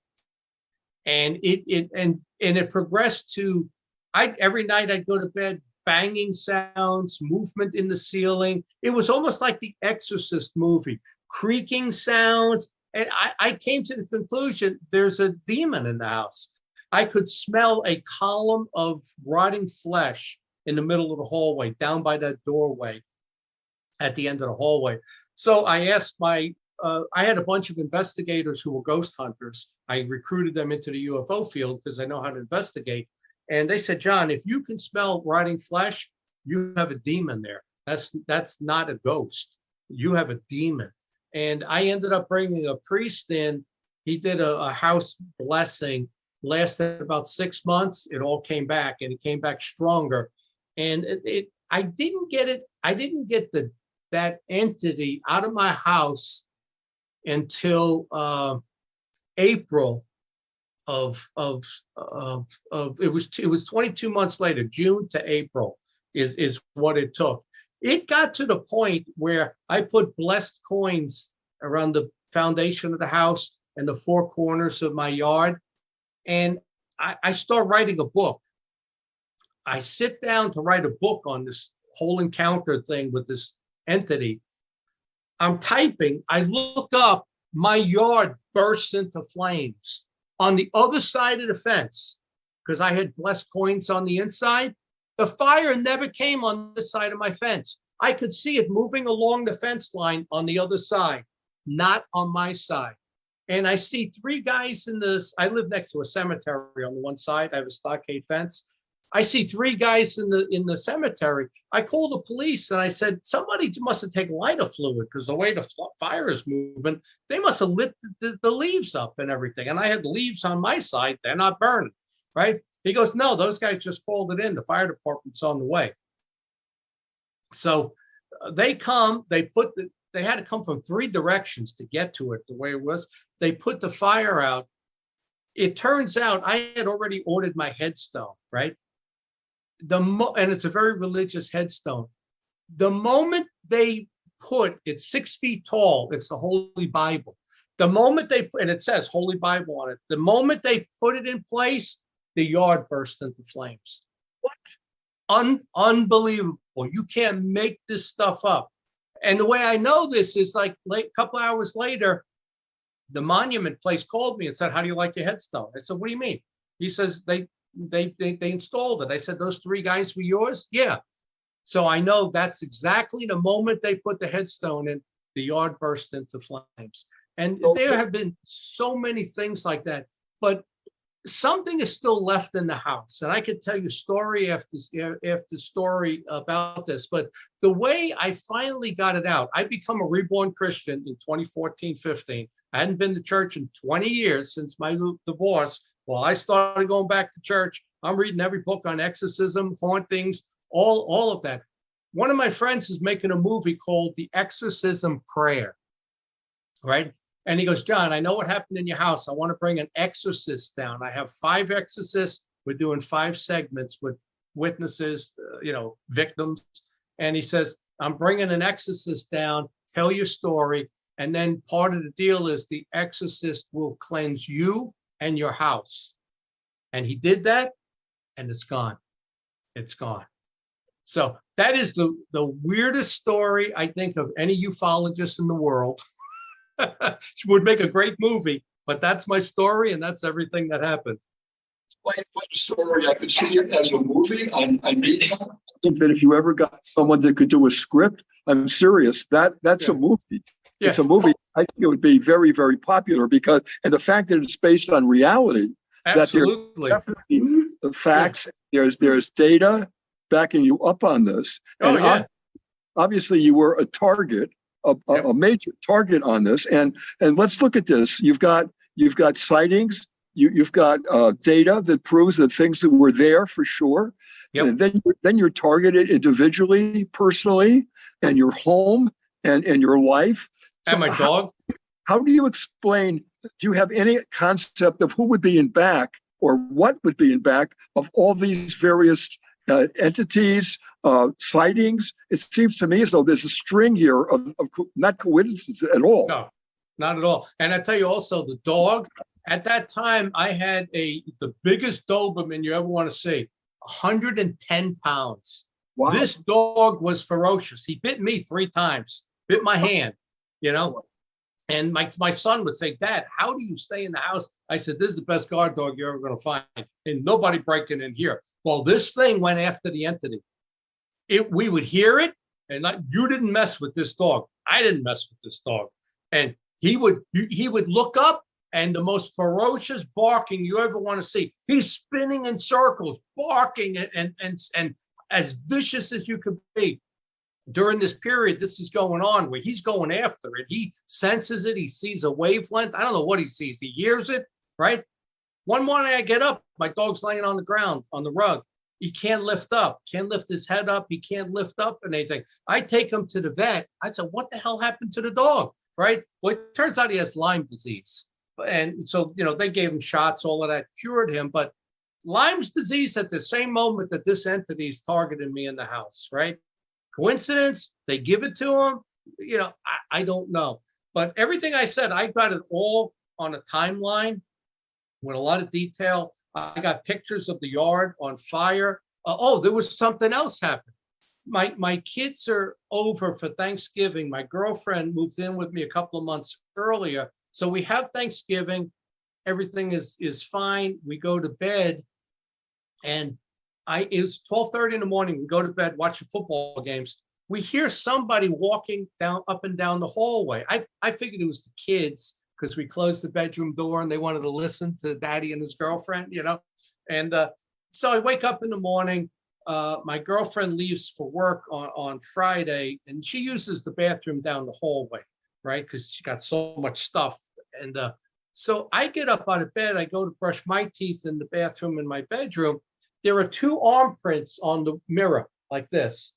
And it progressed to, every night I'd go to bed, banging sounds, movement in the ceiling. It was almost like the Exorcist movie, creaking sounds. And I came to the conclusion, there's a demon in the house. I could smell a column of rotting flesh in the middle of the hallway, down by that doorway at the end of the hallway. So I asked I had a bunch of investigators who were ghost hunters. I recruited them into the UFO field because I know how to investigate. And they said, John, if you can smell rotting flesh, you have a demon there. That's not a ghost. You have a demon. And I ended up bringing a priest in. He did a house blessing, lasted about 6 months. It all came back, and it came back stronger. And I didn't get that entity out of my house until April of it was 22 months later. June to April is what it took. It got to the point where I put blessed coins around the foundation of the house and the 4 corners of my yard, and I start writing a book. I sit down to write a book on this whole encounter thing with this entity. I'm typing, I look up, my yard bursts into flames. On the other side of the fence, because I had blessed coins on the inside, the fire never came on this side of my fence. I could see it moving along the fence line on the other side, not on my side. And I see 3 guys I live next to a cemetery on the one side. I have a stockade fence. I see 3 guys in the cemetery. I called the police and I said, somebody must have taken lighter fluid because the way the fire is moving, they must have lit the leaves up and everything. And I had leaves on my side. They're not burning, right? He goes, no, those guys just called it in. The fire department's on the way. So they come, they had to come from 3 directions to get to it the way it was. They put the fire out. It turns out I had already ordered my headstone, right? And it's a very religious headstone. The moment they it's 6 feet tall, it's the Holy Bible. The moment and it says Holy Bible on it, the moment they put it in place, the yard burst into flames. What? Unbelievable. You can't make this stuff up. And the way I know this is like a couple hours later, the monument place called me and said, how do you like your headstone? I said, what do you mean? He says, they installed it. I said, those 3 guys were yours? Yeah. So I know that's exactly the moment they put the headstone in, the yard burst into flames. And there have been so many things like that. But something is still left in the house. And I could tell you story after story about this, but the way I finally got it out, I become a reborn Christian in 2014, 15. I hadn't been to church in 20 years since my divorce. Well, I started going back to church. I'm reading every book on exorcism, hauntings, all of that. One of my friends is making a movie called The Exorcism Prayer, right? And he goes, John, I know what happened in your house. I want to bring an exorcist down. I have 5 exorcists. We're doing 5 segments with witnesses, victims. And he says, I'm bringing an exorcist down, tell your story. And then part of the deal is the exorcist will cleanse you and your house. And he did that, and it's gone. It's gone. So that is the weirdest story, I think, of any ufologist in the world. Would make a great movie, but that's my story, and that's everything that happened. Like a story, I could see it as a movie on media. I think that if you ever got someone that could do a script, I'm serious, that's a movie. Yeah. It's a movie. I think it would be very, very popular and the fact that it's based on reality. Absolutely. That there's definitely the facts. Yeah. There's data backing you up on this. Oh, and yeah. Obviously, you were a target. A major target on this, and let's look at this. You've got sightings. You've got data that proves that things that were there for sure. Yep. And then you're targeted individually, personally, and your home and your life. And my dog. How do you explain? Do you have any concept of who would be in back or what would be in back of all these various entities, sightings? It seems to me as though there's a string here of not coincidences at all. No, not at all. And I tell you also, the dog, at that time, I had the biggest Doberman you ever want to see, 110 pounds. Wow. This dog was ferocious. He bit me 3 times, bit my hand, And my son would say, Dad, how do you stay in the house? I said, this is the best guard dog you're ever going to find. And nobody breaking in here. Well, this thing went after the entity. We would hear it, and you didn't mess with this dog. I didn't mess with this dog. And he would look up, and the most ferocious barking you ever want to see. He's spinning in circles, barking, and as vicious as you could be. During this period, this is going on where he's going after it. He senses it. He sees a wavelength. I don't know what he sees. He hears it, right? One morning I get up, my dog's laying on the ground, on the rug. He can't lift up, can't lift his head up. He can't lift up and anything. I take him to the vet. I said, what the hell happened to the dog, right? Well, it turns out he has Lyme disease. And so, they gave him shots, all of that cured him. But Lyme's disease at the same moment that this entity is targeting me in the house, right? Coincidence? They give it to him? I don't know. But everything I said, I got it all on a timeline with a lot of detail. I got pictures of the yard on fire. There was something else happened. My kids are over for Thanksgiving. My girlfriend moved in with me a couple of months earlier. So we have Thanksgiving. Everything is fine. We go to bed, and it was 12:30 in the morning. We go to bed, watch the football games. We hear somebody walking up and down the hallway. I figured it was the kids because we closed the bedroom door and they wanted to listen to Daddy and his girlfriend, And so I wake up in the morning. My girlfriend leaves for work on Friday, and she uses the bathroom down the hallway, right? Because she got so much stuff. And so I get up out of bed. I go to brush my teeth in the bathroom in my bedroom. There are 2 arm prints on the mirror like this,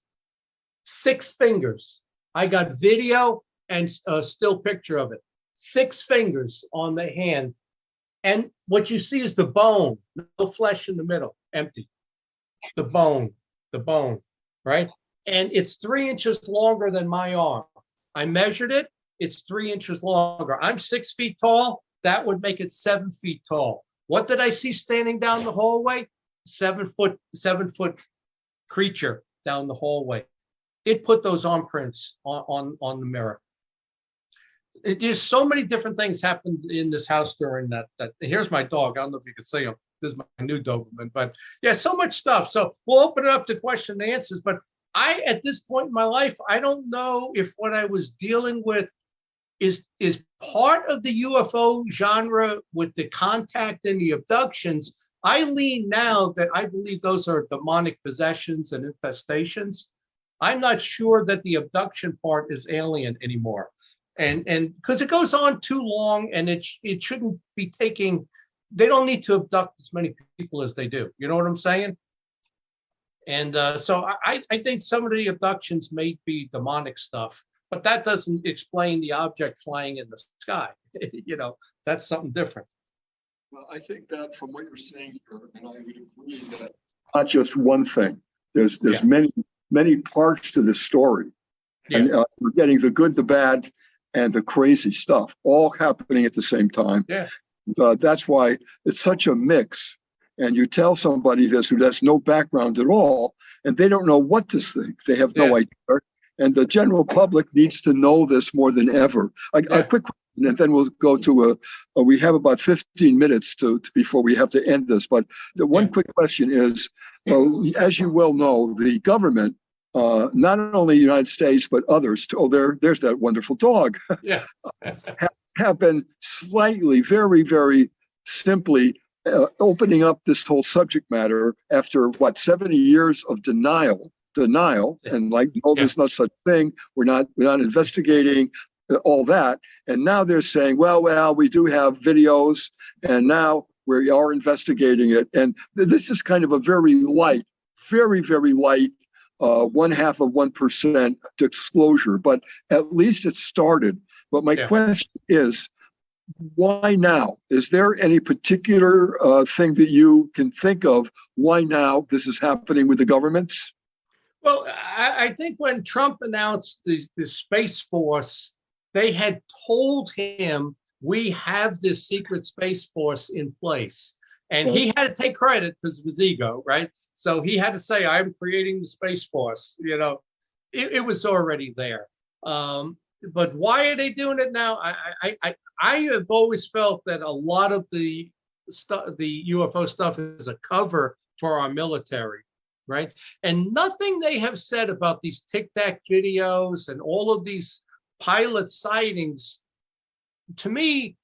6 fingers. I got video and a still picture of it. 6 fingers on the hand. And what you see is the bone, no flesh in the middle, empty. The bone, right? And it's 3 inches longer than my arm. I measured it. It's 3 inches longer. I'm 6 feet tall. That would make it 7 feet tall. What did I see standing down the hallway? 7 foot creature down the hallway. It put those arm prints on the mirror. There's so many different things happened in this house during that. Here's my dog. I don't know if you can see him. This is my new Doberman, but yeah, so much stuff. So we'll open it up to question and answers. But at this point in my life, I don't know if what I was dealing with is part of the UFO genre with the contact and the abductions. I lean now that I believe those are demonic possessions and infestations. I'm not sure that the abduction part is alien anymore. And because it goes on too long, and it shouldn't be taking, they don't need to abduct as many people as they do. You know what I'm saying? And so I think some of the abductions may be demonic stuff, but that doesn't explain the object flying in the sky. You know, that's something different. Well, I think that from what you're saying here, and I would agree that not just one thing. There's many parts to this story, and we're getting the good, the bad, and the crazy stuff all happening at the same time. Yeah. That's why it's such a mix. And you tell somebody this who has no background at all, and they don't know what to think. They have no idea. And the general public needs to know this more than ever. A quick question, and then we'll go to we have about 15 minutes before we have to end this. But the one quick question is, as you well know, the government, not only the United States, but others, there's that wonderful dog, have been slightly, very, very simply opening up this whole subject matter after 70 years of denial, and like, no, there's no such thing. We're not investigating all that. And now they're saying, well, we do have videos, and now we are investigating it. And this is kind of a very light, very, very light 0.5% disclosure, but at least it started. But my question is, why now? Is there any particular thing that you can think of why now this is happening with the governments? Well, I think when Trump announced the Space Force, they had told him, we have this secret Space Force in place. And he had to take credit because of his ego, right? So he had to say, I'm creating the Space Force. You know, it was already there. But why are they doing it now? I have always felt that a lot of the UFO stuff is a cover for our military, right? And nothing they have said about these Tic Tac videos and all of these pilot sightings, to me,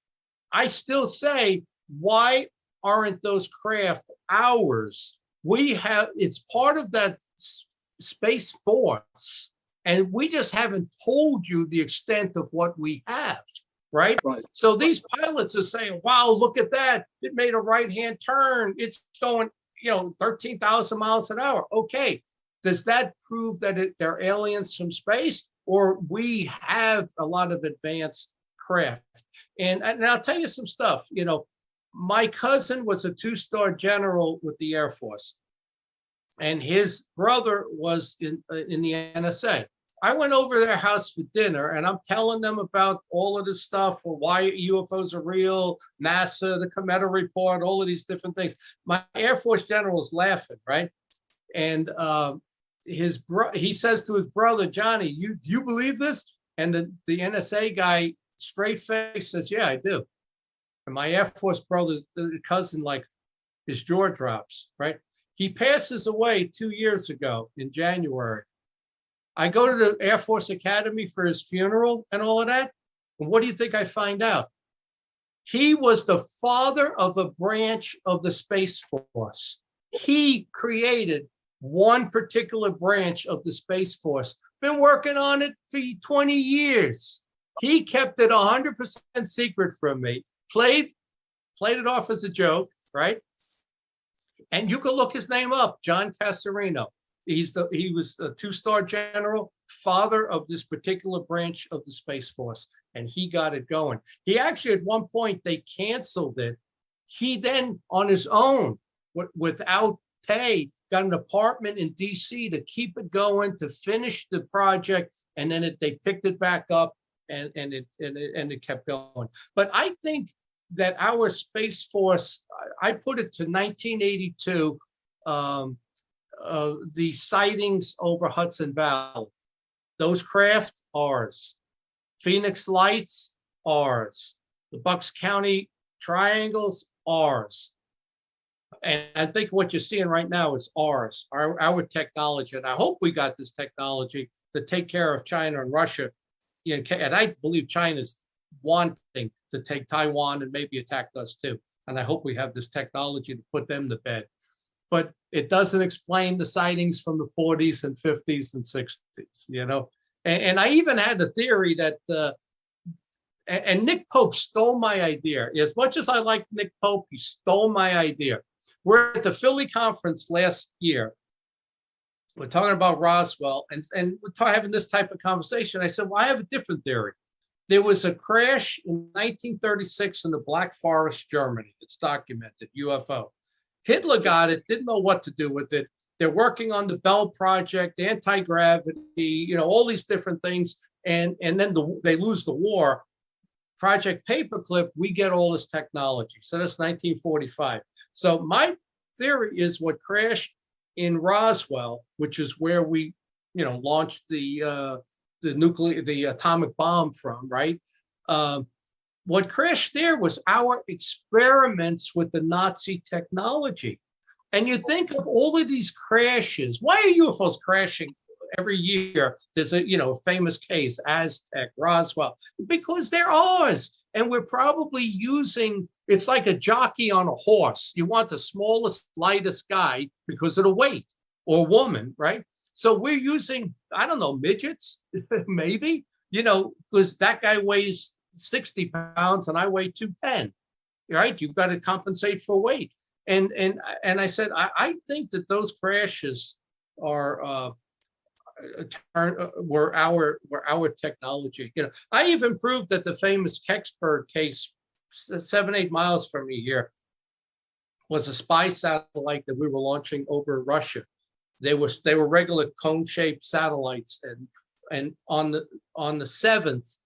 I still say, why aren't those craft ours? It's part of that Space Force. And we just haven't told you the extent of what we have, right? So these pilots are saying, wow, look at that. It made a right-hand turn. It's going, 13,000 miles an hour. Okay. Does that prove that they're aliens from space, or we have a lot of advanced craft? And I'll tell you some stuff. My cousin was a 2-star general with the Air Force, and his brother was in the NSA. I went over to their house for dinner, and I'm telling them about all of this stuff, or why UFOs are real, NASA, the Cometa report, all of these different things. My Air Force general was laughing, right? And he says to his brother, Johnny, do you believe this? And the NSA guy, straight face, says, yeah, I do. And my Air Force brother's cousin, like, his jaw drops, right? He passes away 2 years ago in January. I go to the Air Force Academy for his funeral and all of that. And what do you think I find out? He was the father of a branch of the Space Force. He created one particular branch of the Space Force, been working on it for 20 years. He kept it 100% secret from me, played it off as a joke, right? And you can look his name up, John Casarino. He was a 2-star general, father of this particular branch of the Space Force, and he got it going. He actually, at one point, they canceled it. He then, on his own, without pay, got an apartment in DC to keep it going, to finish the project, and then they picked it back up, and it kept going. But I think that our Space Force, I put it to 1982, the sightings over Hudson Valley. Those craft, ours. Phoenix Lights, ours. The Bucks County Triangles, ours. And I think what you're seeing right now is ours, our technology. And I hope we got this technology to take care of China and Russia. And I believe China's wanting to take Taiwan and maybe attack us too. And I hope we have this technology to put them to bed. But it doesn't explain the sightings from the 40s and 50s and 60s, you know. And I even had the theory that, and Nick Pope stole my idea. As much as I like Nick Pope, he stole my idea. We're at the Philly conference last year. We're talking about Roswell, and we're having this type of conversation. I said, well, I have a different theory. There was a crash in 1936 in the Black Forest, Germany. It's documented, UFO. Hitler got it, didn't know what to do with it. They're working on the Bell Project, anti-gravity, you know, all these different things. And then they lose the war. Project Paperclip, we get all this technology. So that's 1945. So my theory is what crashed in Roswell, which is where we, you know, launched the atomic bomb from, right? What crashed there was our experiments with the Nazi technology. And you think of all of these crashes. Why are UFOs crashing every year? There's a, you know, famous case, Aztec, Roswell, because they're ours. And we're probably using, it's like a jockey on a horse. You want the smallest, lightest guy because of the weight, or woman, right? So we're using, I don't know, midgets, maybe, you know, because that guy weighs 60 pounds and I weigh 210, right? You've got to compensate for weight. And I said, I think that those crashes are were our technology. You know, I even proved that the famous Kecksburg case, 7-8 miles from me here, was a spy satellite that we were launching over Russia. They were regular cone-shaped satellites, and on the 7th,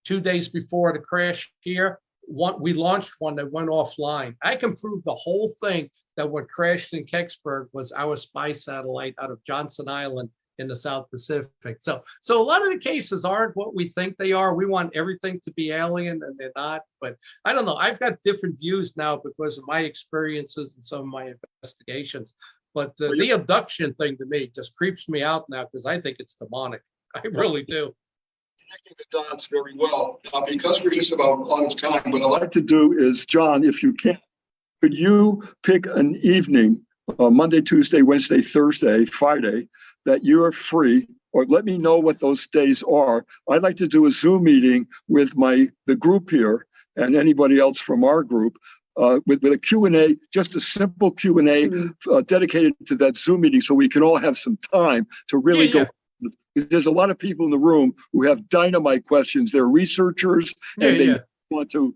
2 days before the crash here, we launched one that went offline. I can prove the whole thing, that what crashed in Kecksburg was our spy satellite out of Johnson Island in the South Pacific. So a lot of the cases aren't what we think they are. We want everything to be alien, and they're not. But I don't know. I've got different views now because of my experiences and some of my investigations. But the abduction thing to me just creeps me out now, because I think it's demonic. I really do. Connecting the dots very well. Now, because we're just about out of time, what I'd like to do is, John, if you can, could you pick an evening, Monday, Tuesday, Wednesday, Thursday, Friday, that you're free, or let me know what those days are. I'd like to do a Zoom meeting with the group here and anybody else from our group, with a Q&A, just a simple Q&A dedicated to that Zoom meeting, so we can all have some time to really go. There's a lot of people in the room who have dynamite questions. They're researchers, and they want to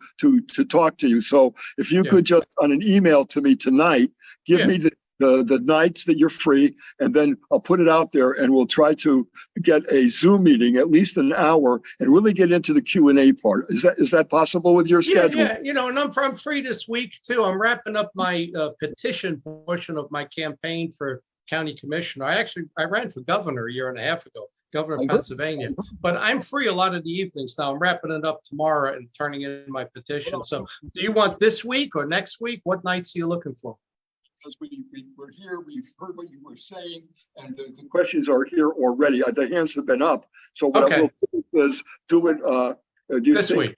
talk to you. So if you could just, on an email to me tonight, give me the nights that you're free, and then I'll put it out there, and we'll try to get a Zoom meeting, at least an hour, and really get into the Q&A part. Is that possible with your schedule? Yeah, you know, and I'm free this week too. I'm wrapping up my petition portion of my campaign for county commissioner. I ran for governor a year and a half ago, governor of Pennsylvania, but I'm free a lot of the evenings now. I'm wrapping it up tomorrow and turning in my petition. So do you want this week or next week? What nights are you looking for? Because we're here, we've heard what you were saying, and the questions are here already. The hands have been up. So what I will do is do it this week.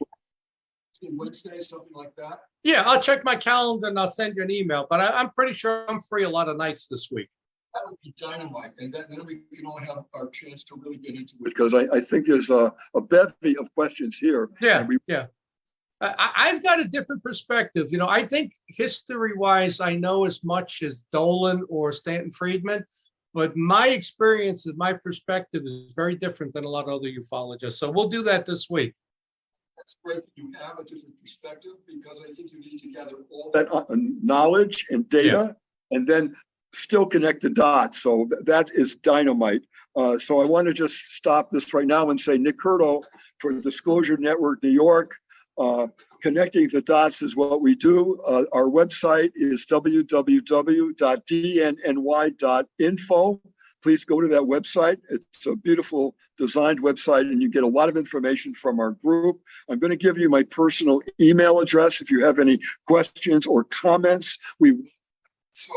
Wednesday, something like that? Yeah, I'll check my calendar and I'll send you an email, but I'm pretty sure I'm free a lot of nights this week. That would be dynamite, and then we can all have our chance to really get into it, because I think there's a bevy of questions here. I've got a different perspective. You know, I think history-wise, I know as much as Dolan or Stanton Friedman, but my experience and my perspective is very different than a lot of other ufologists. So we'll do that this week. That's great. You have a different perspective, because I think you need to gather all that knowledge and data, and then still connect the dots. So that is dynamite. So I want to just stop this right now and say, Nick Curto for Disclosure Network New York. Connecting the dots is what we do. Our website is www.dnny.info. Please go to that website. It's a beautiful designed website, and you get a lot of information from our group. I'm going to give you my personal email address if you have any questions or comments. So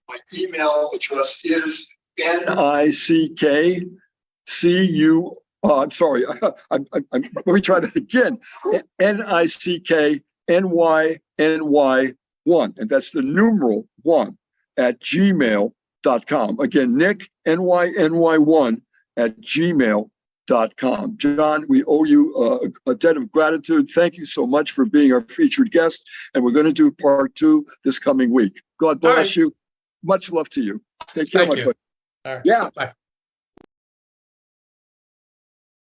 my email address is NICKCURTO Oh, I'm sorry. Let me try that again. NICKNYNY1. And that's the numeral 1 at gmail.com. Again, Nick, NYNY1 at gmail.com. John, we owe you a debt of gratitude. Thank you so much for being our featured guest. And we're going to do part 2 this coming week. God bless you. Much love to you. Take care, Thank my you. friend. All right. Yeah. Bye.